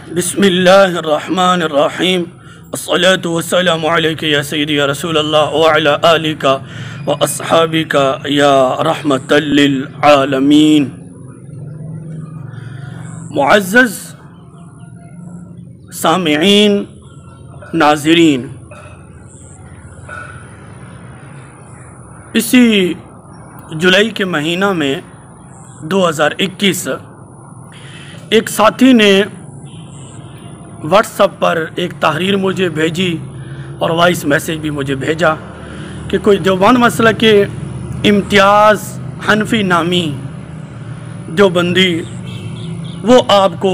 بسم اللہ الرحمن الرحیم الصلاة والسلام علیک یا سیدی یا رسول اللہ وعلی آلک و اصحابک یا رحمت للعالمین۔ معزز سامعین، ناظرین، اسی جولائی کے مہینہ میں 2021 ایک ساتھی نے واٹس ایپ پر ایک تحریر مجھے بھیجی اور وائس میسیج بھی مجھے بھیجا کہ کوئی دیوبند مسلک کے امتیاز حنفی نامی دیوبندی وہ آپ کو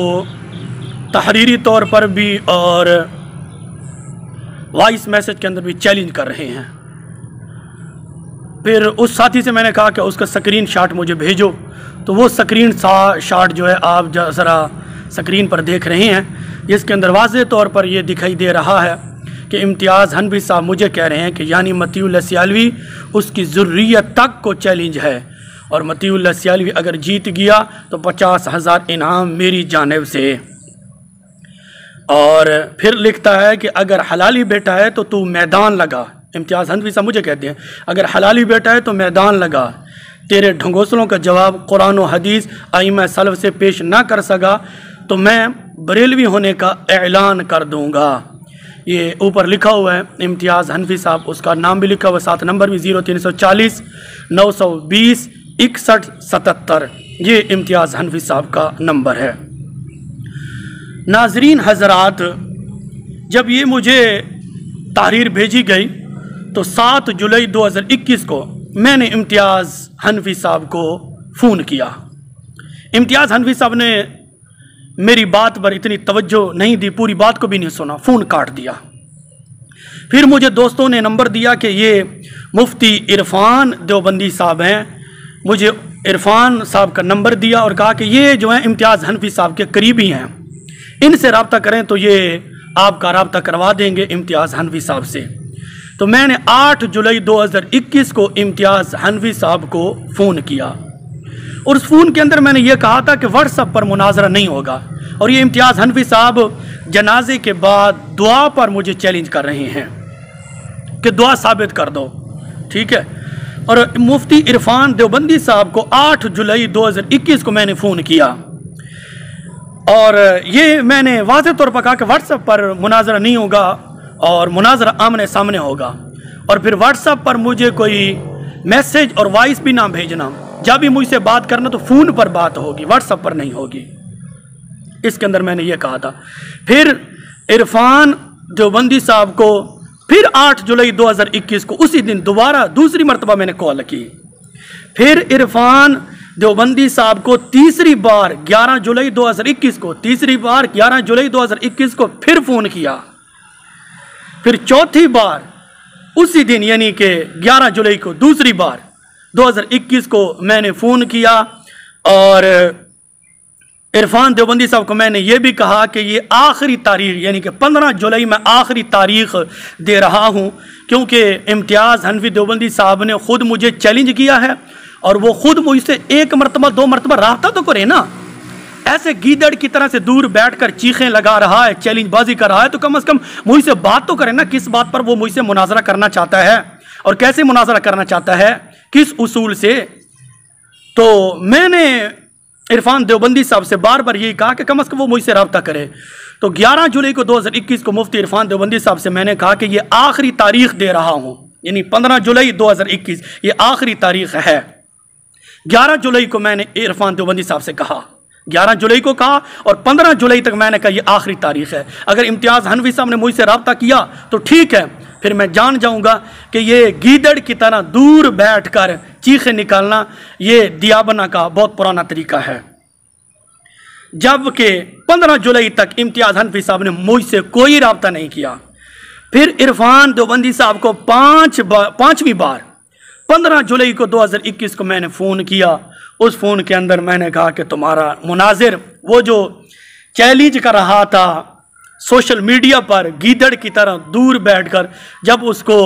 تحریری طور پر بھی اور وائس میسیج کے اندر بھی چیلنج کر رہے ہیں۔ پھر اس ساتھی سے میں نے کہا کہ اس کا سکرین شاٹ مجھے بھیجو، تو وہ سکرین شاٹ جو ہے آپ ذرا سکرین پر دیکھ رہے ہیں، جس کے اندر واضح طور پر یہ دکھائی دے رہا ہے کہ امتیاز حنفی صاحب مجھے کہہ رہے ہیں کہ یعنی مطیع اللہ سیالوی اس کی ذریت تک کو چیلنج ہے، اور مطیع اللہ سیالوی اگر جیت گیا تو 50,000 انعام میری جانب سے۔ اور پھر لکھتا ہے کہ اگر حلالی بیٹا ہے تو تو میدان لگا۔ امتیاز حنفی صاحب مجھے کہتے ہیں اگر حلالی بیٹا ہے تو میدان لگا، تیرے ڈھنگوسلوں کا جواب قرآن و حدیث ائمہ سلف سے پیش نہ کر سکا تو میں بریلوی ہونے کا اعلان کر دوں گا۔ یہ اوپر لکھا ہوا ہے امتیاز حنفی صاحب، اس کا نام بھی لکھا ہوا ہے، ساتھ نمبر بھی 0340 920 61 77، یہ امتیاز حنفی صاحب کا نمبر ہے۔ ناظرین حضرات، جب یہ مجھے تحریر بھیجی گئی تو 7 جولائی 2021 کو میں نے امتیاز حنفی صاحب کو فون کیا۔ امتیاز حنفی صاحب نے میری بات پر اتنی توجہ نہیں دی، پوری بات کو بھی نہیں سنا، فون کاٹ دیا۔ پھر مجھے دوستوں نے نمبر دیا کہ یہ مفتی عرفان دیوبندی صاحب ہیں، مجھے عرفان صاحب کا نمبر دیا اور کہا کہ یہ جو ہیں امتیاز حنفی صاحب کے قریبی ہیں، ان سے رابطہ کریں تو یہ آپ کا رابطہ کروا دیں گے امتیاز حنفی صاحب سے۔ تو میں نے 8 جولائی 2021 کو امتیاز حنفی صاحب کو فون کیا، اور اس فون کے اندر میں نے یہ کہا تھا کہ واٹس ایپ پر مناظرہ نہیں ہوگا، اور یہ امتیاز حنفی صاحب جنازے کے بعد دعا پر مجھے چیلنج کر رہے ہیں کہ دعا ثابت کر دو، ٹھیک ہے۔ اور مفتی عرفان دیوبندی صاحب کو 8 جولائی 2021 کو میں نے فون کیا، اور یہ میں نے واضح طور پر کہا کہ واٹس ایپ پر مناظرہ نہیں ہوگا اور مناظرہ آمنے سامنے ہوگا، اور پھر واٹس ایپ پر مجھے کوئی میسیج اور وائس بھی نہ بھیجنا، جب بھی مجھ سے بات کرنا تو فون پر بات ہوگی، واٹس ایپ پر نہیں ہوگی، اس کے اندر میں نے یہ کہا تھا۔ پھر عرفان دیوبندی صاحب کو پھر 8 جولائی 2021 کو اسی دن دوبارہ دوسری مرتبہ میں نے کال کی۔ پھر عرفان دیوبندی صاحب کو تیسری بار 11 جولائی 2021 کو تیسری بار 11 جولائی 2021 کو پھر فون کیا۔ پھر چوتھی بار اسی دن یعنی کہ 11 جولائی کو دوسری بار 2021 کو میں نے فون کیا، اور عرفان دیوبندی صاحب کو میں نے یہ بھی کہا کہ یہ آخری تاریخ یعنی کہ 15 جولائی میں آخری تاریخ دے رہا ہوں، کیونکہ امتیاز حنفی دیوبندی صاحب نے خود مجھے چیلنج کیا ہے، اور وہ خود مجھ سے 1 مرتبہ 2 مرتبہ رابطہ تو کرے نا، ایسے گیدڑ کی طرح سے دور بیٹھ کر چیخیں لگا رہا ہے، چیلنج بازی کر رہا ہے، تو کم از کم مجھ سے بات تو کرے نا، کس بات پر وہ مجھ سے مناظرہ کرنا چاہتا ہے اور کیسے مناظرہ کرنا چاہتا ہے، کس اصول سے۔ تو میں نے عرفان دیوبندی صاحب سے بار بار یہی کہا کہ کم از کم وہ مجھ سے رابطہ کرے۔ تو 11 جولائی کو 2021 کو مفتی عرفان دیوبندی صاحب سے میں نے کہا کہ یہ آخری تاریخ دے رہا ہوں، یعنی 15 جولائی 2021 یہ آخری تاریخ ہے۔ 11 جولائی کو میں نے عرفان دیوبندی صاحب سے کہا، 11 جولائی کو کہا، اور 15 جولائی تک میں نے کہا یہ آخری تاریخ ہے، اگر امتیاز حنفی صاحب نے مجھ سے رابطہ کیا تو ٹھیک ہے، پھر میں جان جاؤں گا کہ یہ گیدڑ کی طرح دور بیٹھ کر چیخیں نکالنا یہ دیابنا کا بہت پرانا طریقہ ہے۔ جبکہ 15 جولائی تک امتیاز حنفی صاحب نے مجھ سے کوئی رابطہ نہیں کیا۔ پھر عرفان دیوبندی صاحب کو پانچویں بار 15 جولائی کو 2021 کو میں نے فون کیا۔ اس فون کے اندر میں نے کہا کہ تمہارا مناظر وہ جو چیلنج کر رہا تھا سوشل میڈیا پر گیدڑ کی طرح دور بیٹھ کر، جب اس کو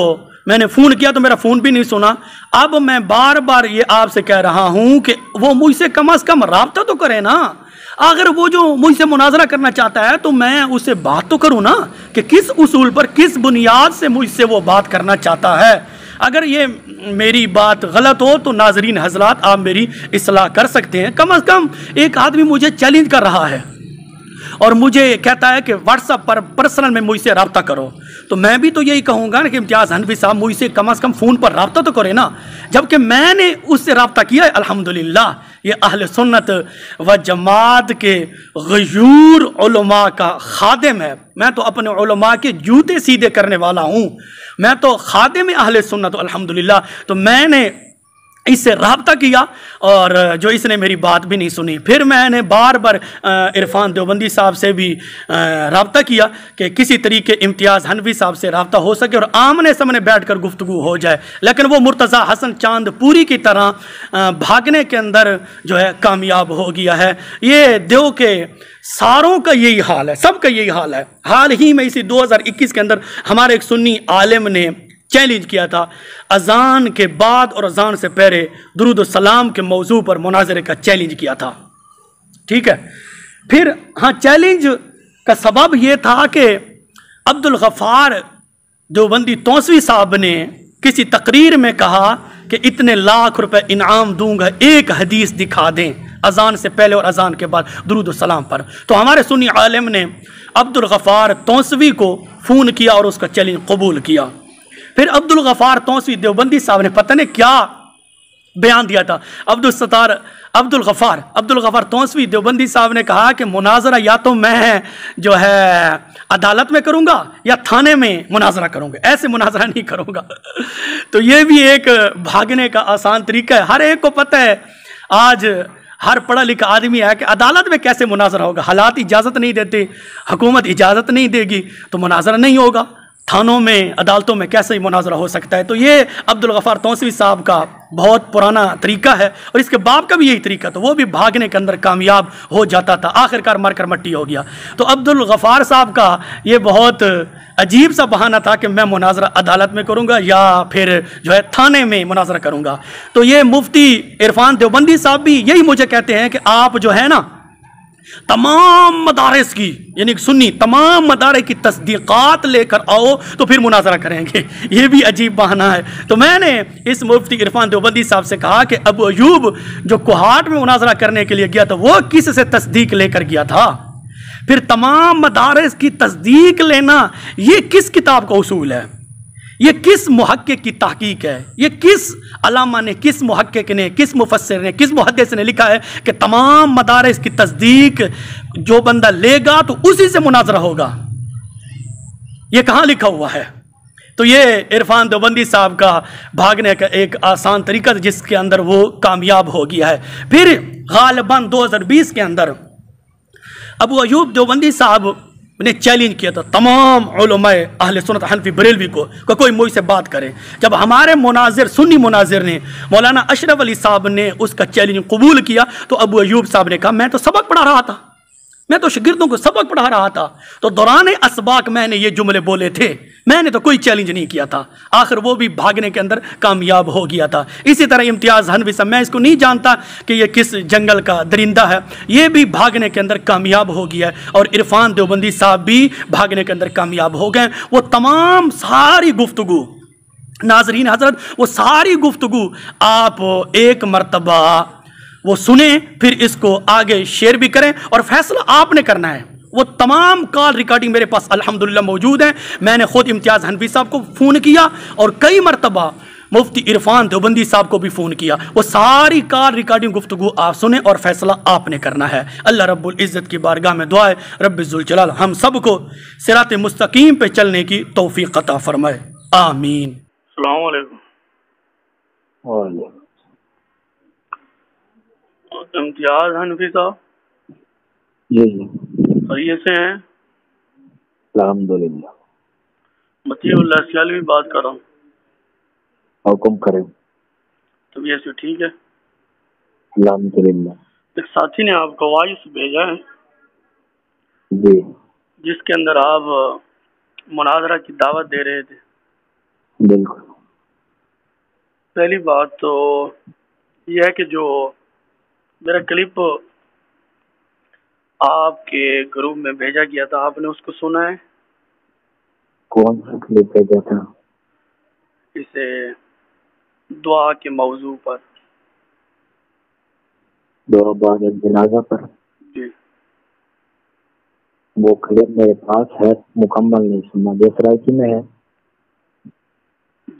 میں نے فون کیا تو میرا فون بھی نہیں سنا۔ اب میں بار بار یہ آپ سے کہہ رہا ہوں کہ وہ مجھ سے کم از کم رابطہ تو کرے نا۔ اگر وہ جو مجھ سے مناظرہ کرنا چاہتا ہے تو میں اس سے بات تو کروں نا کہ کس اصول پر کس بنیاد سے مجھ سے وہ بات کرنا چاہتا ہے. اگر یہ میری بات غلط ہو تو ناظرین حضرات آپ میری اصلاح کر سکتے ہیں. کم از کم ایک آدمی مجھے چیلنج کر رہا ہے اور مجھے کہتا ہے کہ واٹس ایپ پر پرسنل میں مجھ سے رابطہ کرو, تو میں بھی تو یہی کہوں گا نا کہ امتیاز حنفی صاحب مجھ سے کم از کم فون پر رابطہ تو کرے نا. جبکہ میں نے اس سے رابطہ کیا ہے, الحمدللہ یہ اہل سنت و جماعت کے غیور علماء کا خادم ہے. میں تو اپنے علماء کے جوتے سیدھے کرنے والا ہوں, میں تو خادم اہل سنت الحمدللہ. تو میں نے اس سے رابطہ کیا اور جو اس نے میری بات بھی نہیں سنی. پھر میں نے بار بار عرفان دیوبندی صاحب سے بھی رابطہ کیا کہ کسی طریقے امتیاز حنفی صاحب سے رابطہ ہو سکے اور آمنے سامنے بیٹھ کر گفتگو ہو جائے, لیکن وہ مرتضیٰ حسن چاند پوری کی طرح بھاگنے کے اندر جو ہے کامیاب ہو گیا ہے. یہ دیو کے ساروں کا یہی حال ہے, سب کا یہی حال ہے. حال ہی میں اسی 2021 کے اندر ہمارے ایک سنی عالم نے چیلنج کیا تھا, اذان کے بعد اور اذان سے پہلے درود و سلام کے موضوع پر مناظرے کا چیلنج کیا تھا. ٹھیک ہے, پھر ہاں چیلنج کا سبب یہ تھا کہ عبدالغفار دیوبندی توسوی صاحب نے کسی تقریر میں کہا کہ اتنے لاکھ روپے انعام دوں گا ایک حدیث دکھا دیں اذان سے پہلے اور اذان کے بعد درود و سلام پر. تو ہمارے سنی عالم نے عبدالغفار توسوی کو فون کیا اور اس کا چیلنج قبول کیا. پھر عبدالغفار توسوی دیوبندی صاحب نے پتہ نہیں کیا بیان دیا تھا. عبدالغفار توسوی دیوبندی صاحب نے کہا کہ مناظرہ یا تو میں جو ہے عدالت میں کروں گا یا تھانے میں مناظرہ کروں گا, ایسے مناظرہ نہیں کروں گا. تو یہ بھی ایک بھاگنے کا آسان طریقہ ہے. ہر ایک کو پتہ ہے آج ہر پڑھا لکھا آدمی ہے کہ عدالت میں کیسے مناظرہ ہوگا, حالات اجازت نہیں دیتے, حکومت اجازت نہیں دے گی تو مناظرہ نہیں ہوگا. تھانوں میں عدالتوں میں کیسے مناظرہ ہو سکتا ہے. تو یہ عبدالغفار توسوی صاحب کا بہت پرانا طریقہ ہے اور اس کے باپ کا بھی یہی طریقہ تھا, وہ بھی بھاگنے کے اندر کامیاب ہو جاتا تھا, آخر کار مر کر مٹی ہو گیا. تو عبدالغفار صاحب کا یہ بہت عجیب سا بہانہ تھا کہ میں مناظرہ عدالت میں کروں گا یا پھر جو ہے تھانے میں مناظرہ کروں گا. تو یہ مفتی عرفان دیوبندی صاحب بھی یہی مجھے کہتے ہیں کہ آپ جو ہے نا تمام مدارس کی یعنی سنی تمام مدارس کی تصدیقات لے کر آؤ تو پھر مناظرہ کریں گے. یہ بھی عجیب بہانہ ہے. تو میں نے اس مفتی عرفان دیوبندی صاحب سے کہا کہ ابو ایوب جو کوہاٹ میں مناظرہ کرنے کے لیے گیا تھا وہ کس سے تصدیق لے کر گیا تھا؟ پھر تمام مدارس کی تصدیق لینا یہ کس کتاب کا اصول ہے؟ یہ کس محقق کی تحقیق ہے؟ یہ کس علامہ نے, کس محقق نے, کس مفسر نے, کس محدث نے لکھا ہے کہ تمام مدارس کی تصدیق جو بندہ لے گا تو اسی سے مناظرہ ہوگا؟ یہ کہاں لکھا ہوا ہے؟ تو یہ عرفان دیوبندی صاحب کا بھاگنے کا ایک آسان طریقہ جس کے اندر وہ کامیاب ہو گیا ہے. پھر غالباً 2020 کے اندر ابو ایوب دیوبندی صاحب نے چیلنج کیا تھا تمام علماء اہل سنت حنفی بریلوی کو کہ کوئی مجھ سے بات کرے. جب ہمارے مناظر سنی مناظر نے مولانا اشرف علی صاحب نے اس کا چیلنج قبول کیا تو ابو ایوب صاحب نے کہا میں تو سبق پڑھا رہا تھا, میں تو شاگردوں کو سبق پڑھا رہا تھا, تو دوران اسباق میں نے یہ جملے بولے تھے, میں نے تو کوئی چیلنج نہیں کیا تھا. آخر وہ بھی بھاگنے کے اندر کامیاب ہو گیا تھا. اسی طرح امتیاز حنفی صاحب, میں اس کو نہیں جانتا کہ یہ کس جنگل کا درندہ ہے, یہ بھی بھاگنے کے اندر کامیاب ہو گیا ہے. اور عرفان دیوبندی صاحب بھی بھاگنے کے اندر کامیاب ہو گئے. وہ تمام ساری گفتگو ناظرین حضرت, وہ ساری گفتگو آپ ایک مرتبہ وہ سنیں, پھر اس کو آگے شیئر بھی کریں اور فیصلہ آپ نے کرنا ہے. وہ تمام کال ریکارڈنگ میرے پاس الحمدللہ موجود ہیں. میں نے خود امتیاز حنفی صاحب کو فون کیا اور کئی مرتبہ مفتی عرفان دیوبندی صاحب کو بھی فون کیا. وہ ساری کال ریکارڈنگ گفتگو آپ سنیں اور فیصلہ آپ نے کرنا ہے. اللہ رب العزت کی بارگاہ میں دعا ہے رب ذوالجلال ہم سب کو صراط مستقیم پہ چلنے کی توفیق عطا فرمائے, آمین. السلام علیکم. امتیاز حنفی صاحب جی خیریت سے ہیں؟ الحمدللہ. مطیع اللہ سیالوی بات کر رہا ہوں. حکم کریں. طبیعت سے ٹھیک ہے؟ الحمدللہ. ایک ساتھی نے آپ کو وائس بھیجا ہے جی جس کے اندر آپ مناظرہ کی دعوت دے رہے تھے. بالکل. پہلی بات تو یہ ہے کہ جو میرا کلپ آپ کے گروپ میں بھیجا گیا تھا، آپ نے اس کو سنا ہے؟ کون سا کلپ بھیجا تھا؟ اسے دعا کے موضوع پر، دعا بعد جنازہ پر؟ جی وہ کلپ میرے پاس ہے، مکمل نہیں سنا، دوسرا کی میں ہے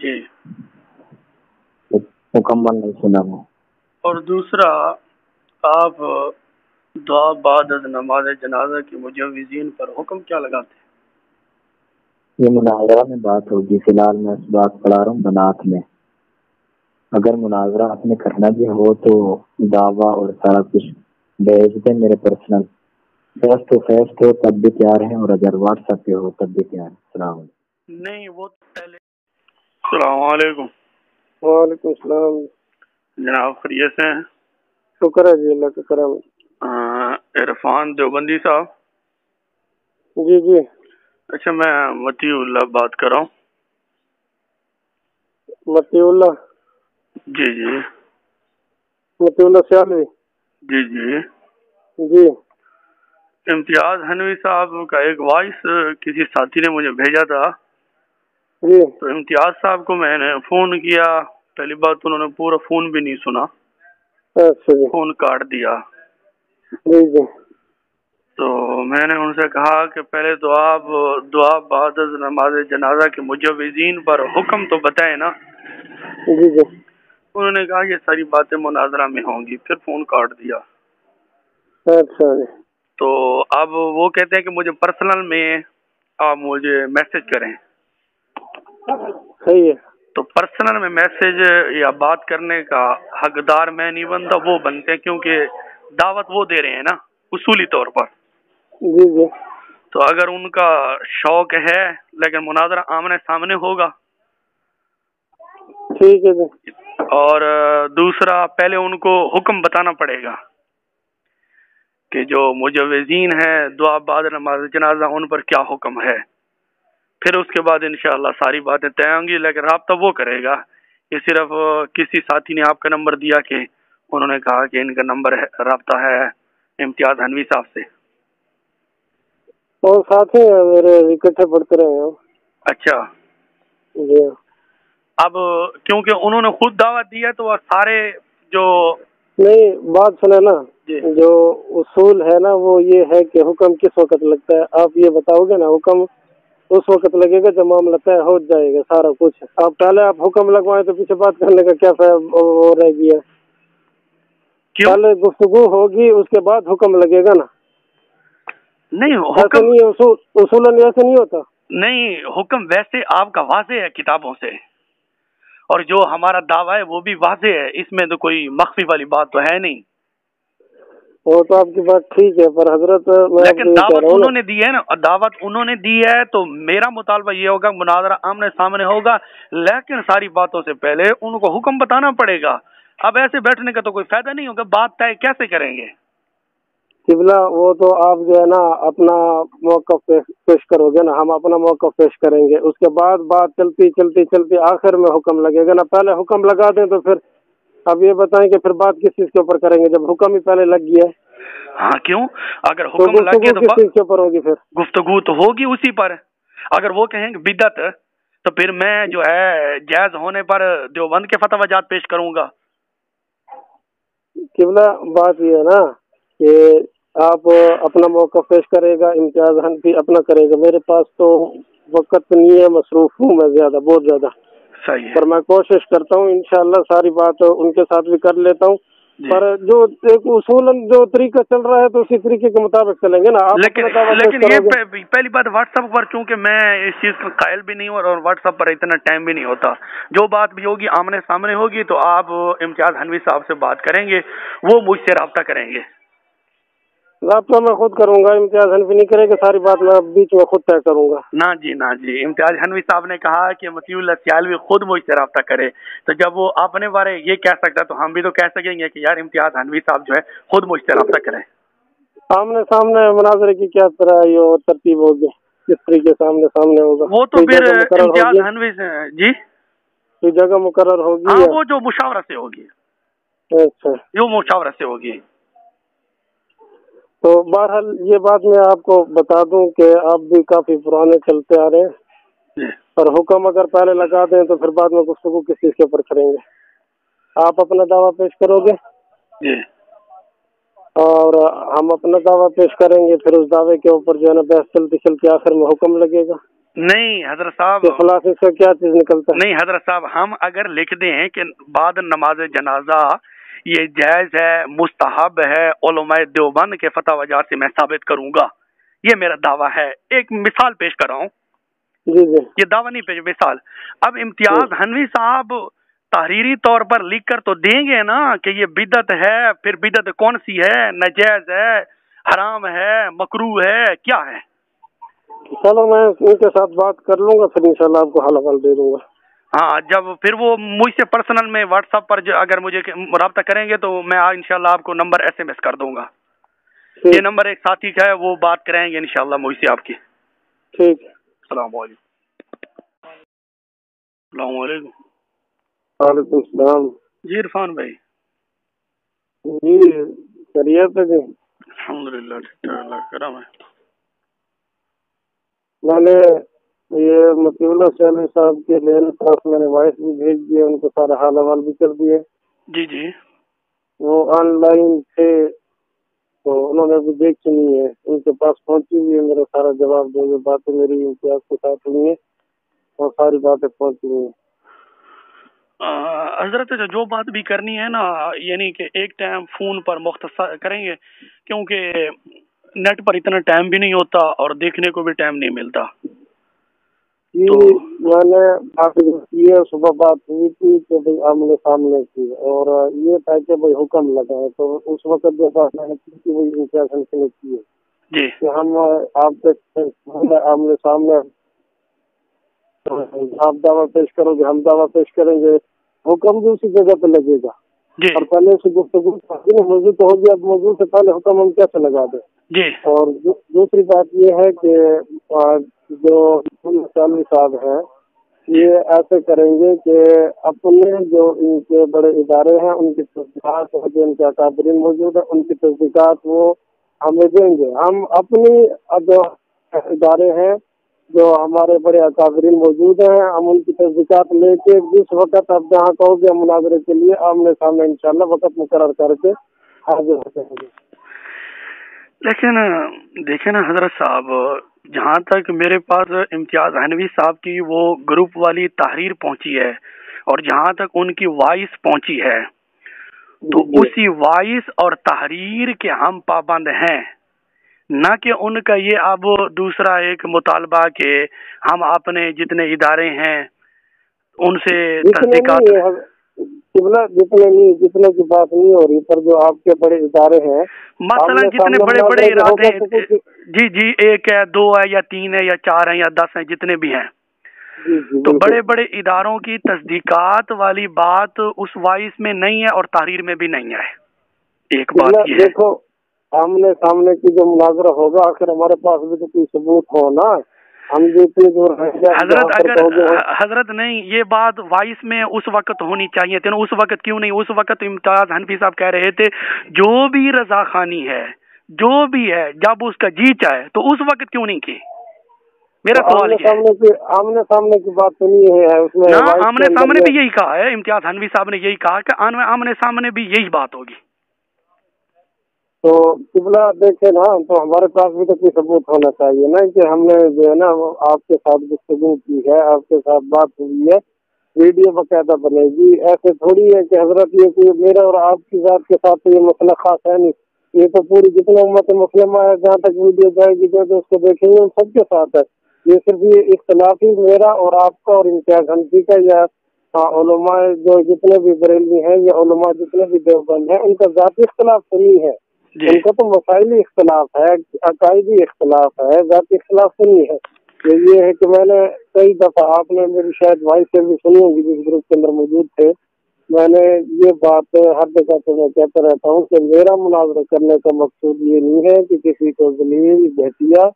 جی، مکمل نہیں سنا وہ۔ اور دوسرا، آپ دعا بعد از نماز جنازہ کے مجوزین پر حکم کیا لگاتے ہیں؟ یہ مناظرہ میں بات ہوگی، فی الحال میں اس بات پڑھا رہا ہوں بنات میں۔ اگر مناظرہ آپ نے کرنا بھی ہو تو دعویٰ اور سارا کچھ بھیج دیں میرے پرسنل، فیس ٹو فیس ہو تب بھی تیار ہیں، اور اگر واٹس ایپ پہ ہو تب بھی تیار ہیں۔ السلام علیکم۔ نہیں وہ پہلے۔ السلام علیکم۔ وعلیکم السلام۔ جناب خیریت سے ہیں؟ شکر ہے جی، اللہ کا کرم۔ عرفان دیوبندی صاحب؟ جی جی۔ اچھا، میں متی اللہ بات کر رہا ہوں۔ متی اللہ؟ جی جی متی اللہ سیالوی؟ جی جی۔ جی امتیاز حنوی صاحب کا ایک وائس کسی ساتھی نے مجھے بھیجا تھا، جی۔ تو امتیاز صاحب کو میں نے فون کیا، پہلی بات انہوں نے پورا فون بھی نہیں سنا، اچھا جی۔ فون کاٹ دیا۔ جی جی۔ تو میں نے ان سے کہا کہ پہلے تو آپ دعا بعد از نماز جنازہ کے مجوزین پر حکم تو بتائیں نا۔ جی جی۔ انہوں نے کہا یہ ساری باتیں مناظرہ میں ہوں گی، پھر فون کاٹ دیا۔ اچھا جی۔ تو اب وہ کہتے ہیں کہ مجھے پرسنل میں آپ مجھے میسج کریں، صحیح ہے۔ تو پرسنل میں میسج یا بات کرنے کا حقدار میں نہیں بنتا، وہ بنتے ہیں، کیونکہ دعوت وہ دے رہے ہیں نا اصولی طور پر۔ جی جی۔ تو اگر ان کا شوق ہے لیکن مناظرہ آمنے سامنے ہوگا، ٹھیک ہے جی۔ اور دوسرا پہلے ان کو حکم بتانا پڑے گا کہ جو مجوزین ہیں دعا بعد نماز جنازہ ان پر کیا حکم ہے، پھر اس کے بعد انشاءاللہ ساری باتیں طے ہوں گی۔ لیکن رابطہ وہ کرے گا، یہ صرف کسی ساتھی نے آپ کا نمبر دیا کہ انہوں نے کہا کہ ان کا نمبر ہے، رابطہ ہے امتیاز حنوی صاحب سے۔ اور ساتھی ہیں میرے، اکٹھے پڑھتے رہے ہیں۔ اچھا، جی۔ اب کیونکہ انہوں نے خود دعوت دی ہے تو وہ سارے جو نہیں، بات سنیں نا، جی جو اصول ہے نا وہ یہ ہے کہ حکم کس وقت لگتا ہے، آپ یہ بتاؤ گے نا، حکم اس وقت لگے گا جب معاملہ طے ہو جائے گا سارا کچھ۔ آپ پہلے آپ حکم لگوائیں تو پیچھے بات کرنے کا کیا وہ رہ گیا؟ کیوں پہلے گفتگو ہوگی اس کے بعد حکم لگے گا نا۔ نہیں ایسے حکم نہیں ہے، اصولاً ایسے نہیں ہوتا۔ نہیں، حکم ویسے آپ کا واضح ہے کتابوں سے، اور جو ہمارا دعویٰ ہے وہ بھی واضح ہے، اس میں تو کوئی مخفی والی بات تو ہے نہیں۔ وہ تو آپ کی بات ٹھیک ہے، پر حضرت میں آپ لیکن کو یہ کہہ دعوت رہا ہوں انہوں نا، نے دی ہے نا، دعوت انہوں نے دی ہے تو میرا مطالبہ یہ ہوگا مناظرہ آمنے سامنے ہوگا، لیکن ساری باتوں سے پہلے ان کو حکم بتانا پڑے گا۔ اب ایسے بیٹھنے کا تو کوئی فائدہ نہیں ہوگا، بات طے کیسے کریں گے؟ قبلہ وہ تو آپ جو ہے نا اپنا موقف پیش کرو گے نا، ہم اپنا موقف پیش کریں گے، اس کے بعد بات چلتی چلتی چلتی آخر میں حکم لگے گا نا۔ پہلے حکم لگا دیں تو پھر اب یہ بتائیں کہ پھر بات کس چیز کے اوپر کریں گے جب حکم ہی پہلے لگ گیا ہے؟ ہاں کیوں؟ اگر تو حکم لگ گیا گفتگو کس چیز کے اوپر ہوگی پھر؟ گفتگو تو ہوگی اسی پر۔ اگر وہ کہیں گے بدعت تو پھر میں جو ہے جائز ہونے پر دیوبند کے فتویٰ جات پیش کروں گا۔ قبلہ بات یہ ہے نا کہ آپ اپنا موقف پیش کرے گا، امتیاز حنفی اپنا کرے گا، میرے پاس تو وقت نہیں ہے، مصروف ہوں میں زیادہ، بہت زیادہ، صحیح ہے پر میں کوشش کرتا ہوں انشاءاللہ ساری بات ان کے ساتھ بھی کر لیتا ہوں۔ پر جو ایک اصولاً جو طریقہ چل رہا ہے تو اسی طریقے کے مطابق چلیں گے نا۔ آپ لیکن اپنا دعویٰ پیش لیکن کرو گے۔ یہ پہلی بات واٹس ایپ پر، چونکہ میں اس چیز کا قائل بھی نہیں ہوں اور واٹس ایپ پر اتنا ٹائم بھی نہیں ہوتا، جو بات بھی ہوگی آمنے سامنے ہوگی تو آپ امتیاز حنوی صاحب سے بات کریں گے، وہ مجھ سے رابطہ کریں گے۔ رابطہ میں خود کروں گا، امتیاز حنفی نہیں کرے گا، ساری بات میں بیچ میں خود طے کروں گا۔ نہ جی نہ جی، امتیاز حنوی صاحب نے کہا کہ مطیع اللہ سیالوی خود مجھ سے رابطہ کرے، تو جب وہ اپنے بارے یہ کہہ سکتا ہے تو ہم بھی تو کہہ سکیں گے کہ یار امتیاز حنوی صاحب جو ہے خود مجھ سے رابطہ کرے۔ آمنے سامنے مناظرے کی کیا طرح یہ ترتیب ہوگی، کس طریقے سے آمنے سامنے ہوگا؟ وہ تو کوئی پھر جگہ مقرر امتیاز ہوگی؟ حنوی سے جی کوئی جگہ مقرر ہوگی ہاں، یا؟ وہ جو مشاورت سے ہوگی، اچھا جو مشاورت سے ہوگی۔ تو بہرحال یہ بات میں آپ کو بتا دوں کہ آپ بھی کافی پرانے چلتے آ رہے ہیں، اور حکم اگر پہلے لگا دیں تو پھر بعد میں گفتگو کس چیز کے اوپر کریں گے. آپ اپنا دعویٰ پیش کرو گے اور ہم اپنا دعویٰ پیش کریں گے، پھر اس دعوے کے اوپر جو ہے نا بحث چلتی چلتی آخر میں حکم لگے گا. نہیں حضرت صاحب، کے خلاف اس کا کیا چیز نکلتا ہے؟ نہیں حضرت صاحب، ہم اگر لکھ دیں کہ بعد نماز جنازہ یہ جائز ہے، مستحب ہے، علماء دیوبند کے فتح وجات سے میں ثابت کروں گا، یہ میرا دعویٰ ہے. ایک مثال پیش کر رہا ہوں، جی جی یہ دعویٰ نہیں پیش، مثال. اب امتیاز حنوی صاحب تحریری طور پر لکھ کر تو دیں گے نا کہ یہ بدعت ہے. پھر بدعت کون سی ہے؟ ناجائز ہے، حرام ہے، مکروہ ہے، کیا ہے؟ چلو میں ان کے ساتھ بات کر لوں گا، پھر انشاءاللہ آپ کو حل حوال دے دوں گا. ہاں، جب پھر وہ مجھ سے پرسنل میں واٹس ایپ پر اگر مجھے رابطہ کریں گے تو میں انشاءاللہ آپ کو نمبر SMS کر دوں گا. ٹھیک. یہ نمبر ایک ساتھی کا ہے، وہ بات کریں گے انشاءاللہ مجھ سے آپ کی. ٹھیک. السلام علیکم. السلام علیکم. وعلیکم السلام. جی عرفان بھائی. جی خیریت ہے جی؟ الحمدللہ ٹھیک ٹھاک، اللہ کا کرم ہے. میں نے یہ مطیع اللہ سیلوی صاحب کے لینے پاس میں نے وائس بھی بھیج دیے، ان کو سارا حال حوال بھی کر دیے. جی جی. وہ آن لائن تھے تو انہوں نے بھی دیکھ سنی ہے، ان کے پاس پہنچی ہوئی ہے، میرا سارا جواب دیں گے. باتیں میری امتیاز کے ساتھ ہوئی ہیں اور ساری باتیں پہنچی ہوئی ہیں. حضرت جو بات بھی کرنی ہے نا، یعنی کہ ایک ٹائم فون پر مختصر کریں گے، کیونکہ نیٹ پر اتنا ٹائم بھی نہیں ہوتا اور دیکھنے کو بھی ٹائم نہیں ملتا. جی میں نے بات کی ہے، صبح بات ہوئی تھی کہ بھائی آمنے سامنے کی، اور یہ تھا کہ بھائی حکم لگا ہے. تو اس وقت جو بات میں نے کی تھی وہی امتیاز نے کی ہے جی کہ ہم آپ سے آمنے سامنے آپ دعویٰ پیش کرو گے، ہم دعویٰ پیش کریں گے، حکم بھی اسی جگہ پہ لگے گا. جی اور پہلے سے گفتگو موضوع تو ہوگی، اب موضوع سے پہلے حکم ہم کیسے لگا دیں. جی. اور دوسری بات یہ ہے کہ جو سیلوی صاحب ہیں یہ ایسے کریں گے کہ اپنے جو ان کے بڑے ادارے ہیں ان کی تصدیقات، جو ان کے اکابرین موجود ہیں ان کی تصدیقات وہ ہمیں دیں گے. ہم اپنی جو ادارے ہیں جو ہمارے بڑے اکابرین موجود ہیں، ہم ان کی تصدیقات لے کے جس وقت آپ جہاں کہو گے مناظرے کے لیے آمنے سامنے انشاءاللہ وقت مقرر کر کے حاضر ہو جائیں گے. لیکن دیکھیں نا حضرت صاحب، جہاں تک میرے پاس امتیاز حنوی صاحب کی وہ گروپ والی تحریر پہنچی ہے اور جہاں تک ان کی وائس پہنچی ہے، تو اسی وائس اور تحریر کے ہم پابند ہیں، نہ کہ ان کا یہ اب دوسرا ایک مطالبہ کہ ہم اپنے جتنے ادارے ہیں ان سے تصدیقات. جتنے کی بات نہیں ہو رہی، پر جو آپ کے بڑے ادارے ہیں مثلا جتنے بڑے بڑے ادارے، جی جی، ایک ہے، دو ہے، یا تین ہے، یا چار ہیں، یا 10 ہیں، جتنے بھی ہیں، تو بڑے بڑے اداروں کی تصدیقات والی بات اس وائس میں نہیں ہے اور تحریر میں بھی نہیں ہے. ایک بات یہ دیکھو، آمنے سامنے کی جو مناظرہ ہوگا آخر ہمارے پاس بھی تو کوئی ثبوت ہو نا. ہم جتنے دور حضرت اگر حضرت نہیں، یہ بات وائس میں اس وقت ہونی چاہیے تھی نا. اس وقت کیوں نہیں؟ اس وقت امتیاز حنفی صاحب کہہ رہے تھے جو بھی رضا خانی ہے، جو بھی ہے، جب اس کا جی چاہے تو اس وقت کیوں نہیں کی؟ میرا سوال یہ ہے. آمنے سامنے کی بات تو نہیں ہے اس میں. آمنے سامنے بھی یہی کہا ہے، امتیاز حنفی صاحب نے یہی کہا کہ آمنے سامنے بھی یہی بات ہوگی. تو قبلہ دیکھے نا، تو ہمارے پاس بھی تو کوئی ثبوت ہونا چاہیے نا کہ ہم نے جو ہے نا آپ کے ساتھ گفتگو کی ہے، آپ کے ساتھ بات ہوئی ہے، ویڈیو باقاعدہ بنے گی. ایسے تھوڑی ہے کہ حضرت یہ کوئی میرا اور آپ کی ذات کے ساتھ تو یہ مسئلہ خاص ہے نہیں. یہ تو پوری جتنے امت مسلمہ ہے جہاں تک ویڈیو جائے گی جو اس کو دیکھیں گے ان سب کے ساتھ ہے. یہ صرف یہ اختلافی میرا اور آپ کا اور امتیاز حنفی کا یا علماء جو جتنے بھی بریلوی ہیں یا علماء جتنے بھی دیوبند ہیں ان کا ذاتی اختلاف تو نہیں ہے. ان کا تو مسائلی اختلاف ہے، عقائدی اختلاف ہے، ذاتی اختلاف تو نہیں ہے. یہ ہے کہ میں نے کئی دفعہ، آپ نے میری شاید وائس سے بھی سنی ہوگی جس گروپ کے اندر موجود تھے، میں نے یہ بات ہر جگہ پہ میں کہتا رہتا ہوں کہ میرا مناظرہ کرنے کا مقصود یہ نہیں ہے کہ کسی کو ذلیل، بہتیا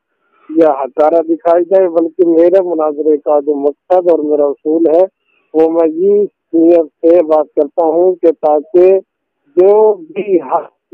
یا ہکارا دکھائی جائے، بلکہ میرے مناظرے کا جو مقصد اور میرا اصول ہے وہ میں یہ نیت سے بات کرتا ہوں کہ تاکہ جو بھی حق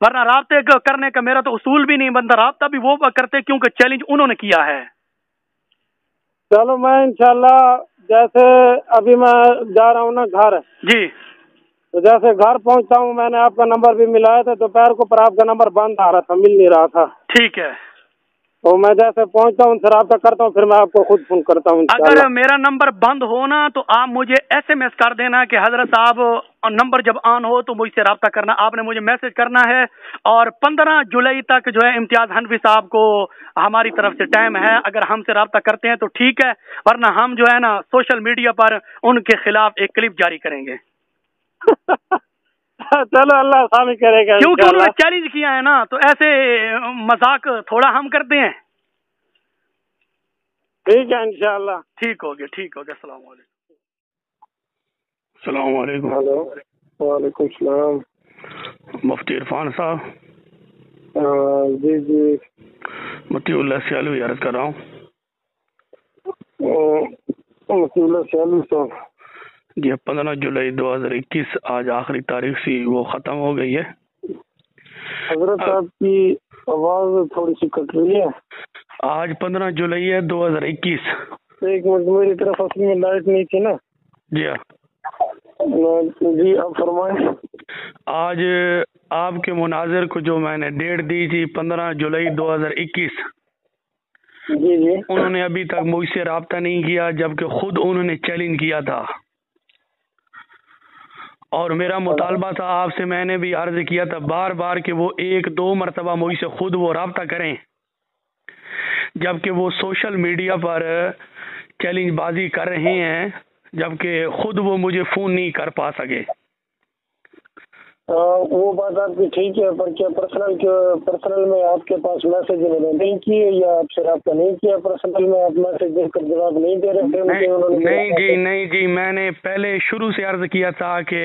ورنہ رابطے کرنے کا میرا تو اصول بھی نہیں بنتا، رابطہ بھی وہ کرتے کیونکہ چیلنج انہوں نے کیا ہے۔ چلو میں انشاءاللہ جیسے ابھی میں جا رہا ہوں نا گھر، جی تو جیسے گھر پہنچتا ہوں میں نے آپ کا نمبر بھی ملایا تھا، دوپہر کو پر آپ کا نمبر بند آ رہا تھا، مل نہیں رہا تھا۔ ٹھیک ہے، تو میں جیسے پہنچتا ہوں ان سے رابطہ کرتا ہوں، پھر میں آپ کو خود فون کرتا ہوں انشاءاللہ۔ اگر میرا نمبر بند ہونا تو آپ مجھے SMS کر دینا کہ حضرت صاحب نمبر جب آن ہو تو مجھ سے رابطہ کرنا، آپ نے مجھے میسج کرنا ہے، اور 15 جولائی تک جو ہے امتیاز حنفی صاحب کو ہماری طرف سے ٹائم ہے، اگر ہم سے رابطہ کرتے ہیں تو ٹھیک ہے، ورنہ ہم جو ہے نا سوشل میڈیا پر ان کے خلاف ایک کلپ جاری کریں گے۔ چلو اللہ آسانی کرے گا کیونکہ انہوں نے انشاءاللہ۔ چیلنج کیا ہے نا، تو ایسے مذاق تھوڑا ہم کرتے ہیں۔ ٹھیک ہے انشاءاللہ۔ ٹھیک ہو گیا، ٹھیک ہو گیا، السلام علیکم۔ السلام علیکم۔ ہلو، وعلیکم السلام۔ مفتی عرفان صاحب؟ جی جی، متی اللہ سیالوی عرض کر رہا ہوں۔ مفتی اللہ سیالوی صاحب جی 15 جولائی 2021 آج آخری تاریخ سی وہ ختم ہو گئی ہے۔ حضرت صاحب کی آواز تھوڑی سی کٹ رہی ہے۔ آج 15 جولائی ہے 2021۔ ایک منٹ، میری طرف اصل میں لائٹ نہیں تھی نا۔ جی ہاں جی آپ فرمائیں۔ آج آپ کے مناظر کو جو میں نے ڈیٹ دی تھی 15 جولائی 2021، جی جی، انہوں نے ابھی تک مجھ سے رابطہ نہیں کیا، جبکہ خود انہوں نے چیلنج کیا تھا، اور میرا مطالبہ تھا آپ سے، میں نے بھی عرض کیا تھا بار بار کہ وہ 1-2 مرتبہ مجھ سے خود وہ رابطہ کریں، جبکہ وہ سوشل میڈیا پر چیلنج بازی کر رہے ہیں، جبکہ خود وہ مجھے فون نہیں کر پا سکے۔ وہ بات آپ کی ٹھیک ہے، پر کیا پرسنل میں آپ کے پاس میسج انہوں نے نہیں کیے یا آپ سے رابطہ نہیں کیا؟ پرسنل میں آپ میسج دیکھ کر جواب نہیں دے رہے تھے؟ نہیں جی، میں نے پہلے شروع سے عرض کیا تھا کہ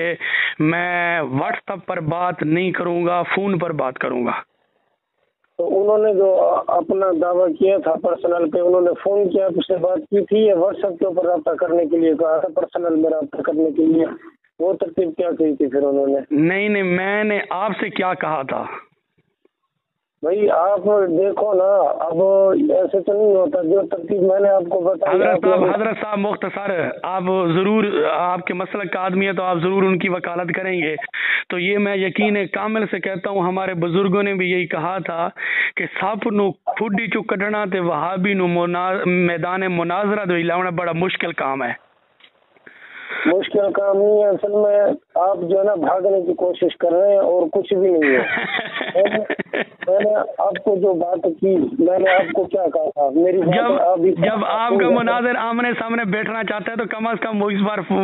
میں واٹس ایپ پر بات نہیں کروں گا، فون پر بات کروں گا۔ تو انہوں نے جو اپنا دعویٰ کیا تھا پرسنل پہ، انہوں نے فون کیا، آپ سے بات کی تھی یا واٹس ایپ کے اوپر رابطہ کرنے کے لیے کہا تھا؟ پرسنل میں رابطہ کرنے کے لیے وہ ترتیب کیا کہی تھی پھر انہوں نے؟ نہیں، میں نے آپ سے کیا کہا تھا؟ بھائی آپ دیکھو نا، اب ایسے تو نہیں ہوتا، جو ترتیب میں نے آپ کو بتائی۔ حضرت صاحب مختصر، آپ ضرور، آپ کے مسلک کا آدمی ہے تو آپ ضرور ان کی وکالت کریں گے، تو یہ میں یقین کامل سے کہتا ہوں، ہمارے بزرگوں نے بھی یہی کہا تھا کہ سپ نو پھڈی چو کڈنا تے وہابی نو میدان مناظرہ دو لاؤنا بڑا مشکل کام ہے۔ مشکل کام نہیں ہے، اصل میں آپ جو ہے نا بھاگنے کی کوشش کر رہے ہیں اور کچھ بھی نہیں ہے۔ میں نے آپ کو جو بات کی، میں نے آپ کو کیا کہا تھا؟ میری جب آپ کا مناظر آمنے سامنے بیٹھنا چاہتا ہے تو کم از کم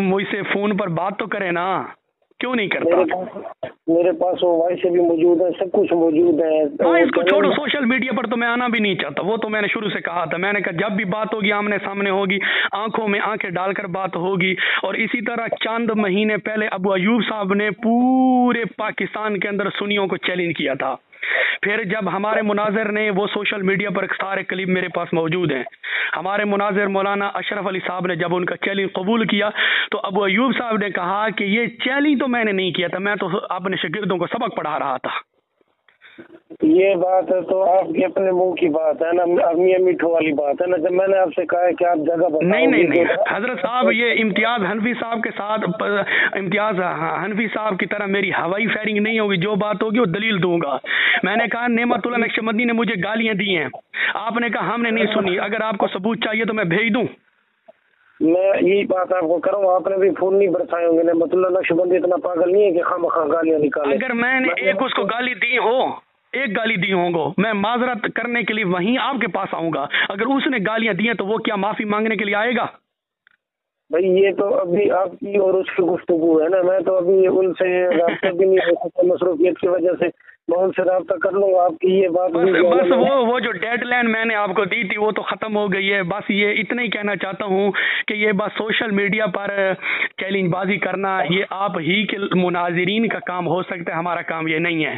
مجھ سے فون پر بات تو کرے نا، کیوں نہیں کرتا؟ میرے پاس وہ وائس بھی موجود ہے، سب کچھ موجود ہے۔ ہاں اس کو چھوڑو، سوشل میڈیا پر تو میں آنا بھی نہیں چاہتا، وہ تو میں نے شروع سے کہا تھا، میں نے کہا جب بھی بات ہوگی آمنے سامنے ہوگی، آنکھوں میں آنکھیں ڈال کر بات ہوگی۔ اور اسی طرح چند مہینے پہلے ابو ایوب صاحب نے پورے پاکستان کے اندر سنیوں کو چیلنج کیا تھا، پھر جب ہمارے مناظر نے وہ سوشل میڈیا پر سارے کلپ میرے پاس موجود ہیں، ہمارے مناظر مولانا اشرف علی صاحب نے جب ان کا چیلنج قبول کیا تو ابو ایوب صاحب نے کہا کہ یہ چیلنج تو میں نے نہیں کیا تھا، میں تو اپنے شاگردوں کو سبق پڑھا رہا تھا۔ یہ بات ہے تو آپ کے اپنے منہ کی بات ہے نا، میاں میٹھو والی بات ہے نا۔ جب میں نے آپ سے کہا ہے کہ آپ جگہ بتاؤ، نہیں حضرت صاحب، یہ امتیاز حنفی صاحب کے ساتھ امتیاز حنفی صاحب کی طرح میری ہوائی فائرنگ نہیں ہوگی، جو بات ہوگی وہ دلیل دوں گا۔ میں نے کہا نعمت اللہ نقشبندی نے مجھے گالیاں دی ہیں، آپ نے کہا ہم نے نہیں سنی، اگر آپ کو ثبوت چاہیے تو میں بھیج دوں۔ میں یہی بات آپ کو کروں، آپ نے بھی فون نہیں برسائے ہوں گے، نعمت اللہ نقشبندی اتنا پاگل نہیں ہے کہ خواہ مخواہ گالیاں نکالے۔ اگر میں نے ایک اس کو گالی دی ہو، ایک گالی دی ہوں گو، میں معذرت کرنے کے لیے وہیں آپ کے پاس آؤں گا، اگر اس نے گالیاں دی ہیں تو وہ کیا معافی مانگنے کے لیے آئے گا؟ بھائی یہ تو ابھی آپ کی اور اس کی گفتگو ہے نا، میں تو ابھی ان سے رابطہ بھی نہیں ہو سکتا مصروفیت کی وجہ سے، میں ان سے رابطہ کر لوں گا۔ آپ کی یہ بات بس وہ جو ڈیڈ لائن میں نے آپ کو دی تھی وہ تو ختم ہو گئی ہے، بس یہ اتنا ہی کہنا چاہتا ہوں کہ یہ بس سوشل میڈیا پر چیلنج بازی کرنا یہ آپ ہی کے مناظرین کا کام ہو سکتا ہے، ہمارا کام یہ نہیں ہے۔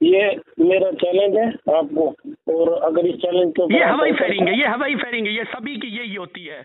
یہ میرا چیلنج ہے آپ کو، اور اگر اس چیلنج کو یہ ہوائی فائرنگ ہے، یہ ہوائی فائرنگ ہے، یہ سبھی کی یہی ہوتی ہے.